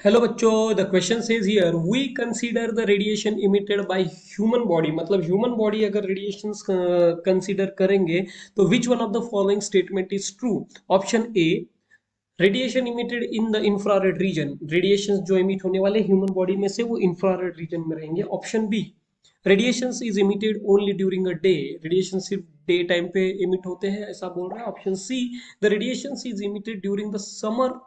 Hello बच्चों, the question says here we consider the radiation emitted by human body. मतलब human body अगर radiation consider करेंगे तो which one of the following statement is true. Option A, radiation emitted in the infrared region, radiation जो emit होने वाले human body में से वो इंफ्रारेड रीजन में रहेंगे। Option B, radiation is emitted only during a day, radiation सिर्फ day time पे इमिट होते हैं, ऐसा बोल रहा है। Option C, the radiation is emitted during the summer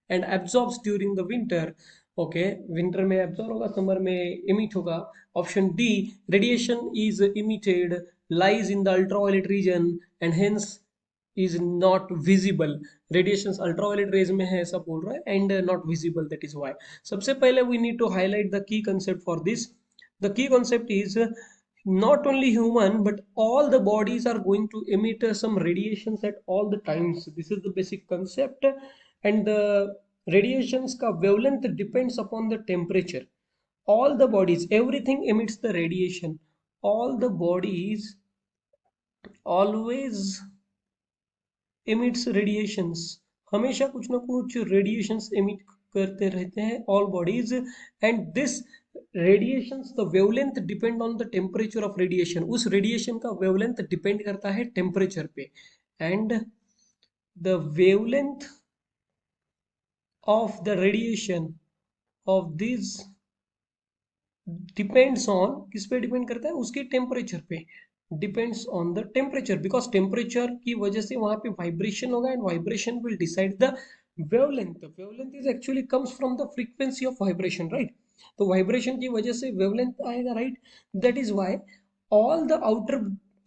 and absorbs during the winter. Okay, winter में एब्जॉर्ब होगा, समर में इमिट होगा। Option D, radiation is emitted lies in the ultraviolet region and hence is not visible, radiation ultraviolet rays में है ऐसा बोल रहा है and not visible, that is why. सबसे पहले we need to highlight the key concept for this. The key concept is not only human but all the bodies are going to emit some radiations at all the times. This is the basic concept, and the radiations ka wavelength depends upon the temperature. All the bodies, everything emits the radiation. All the bodies always emits radiations, हमेशा कुछ ना कुछ radiations emit करते रहते हैं all bodies, and this radiations the wavelength depend on the temperature of radiation, उस radiation का wavelength depend करता है temperature पे, and the wavelength of the radiation of this depends on, किस पे डिपेंड करता है, उसके टेम्परेचर पे depends on the temperature, because temperature की वजह से वहां पे वाइब्रेशन होगा and vibration will decide the wavelength. Wavelength is actually comes from the frequency of vibration, right. तो वाइब्रेशन की वजह से वेवलेंथ आएगा, right. That is why all the outer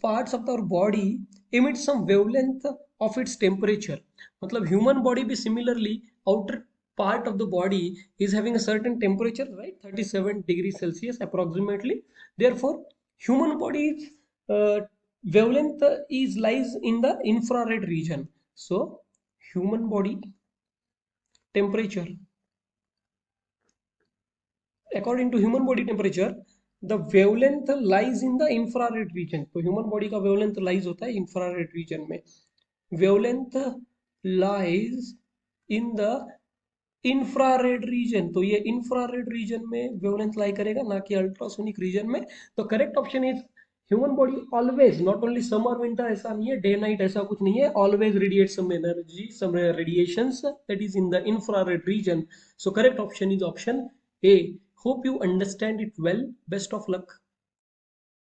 parts of our body emit some wavelength of its temperature। मतलब human body भी similarly outer part of the body is having a certain temperature, right, 37 degrees Celsius approximately. Therefore human body's wavelength is lies in the infrared region. So human body temperature, according to human body temperature, the wavelength lies in the infrared region। तो human body का wavelength lies होता है infrared region में। wavelength lies in the infrared region, तो ये infrared region में wavelength lie करेगा, ना कि अल्ट्रासोनिक रीजन में। तो correct option is human body always, not only summer winter, ऐसा नहीं है, डे नाइट ऐसा कुछ नहीं है, always radiate some energy, some radiations, that is in the infrared region. So correct option is option A. Hope you understand it well. Best of luck.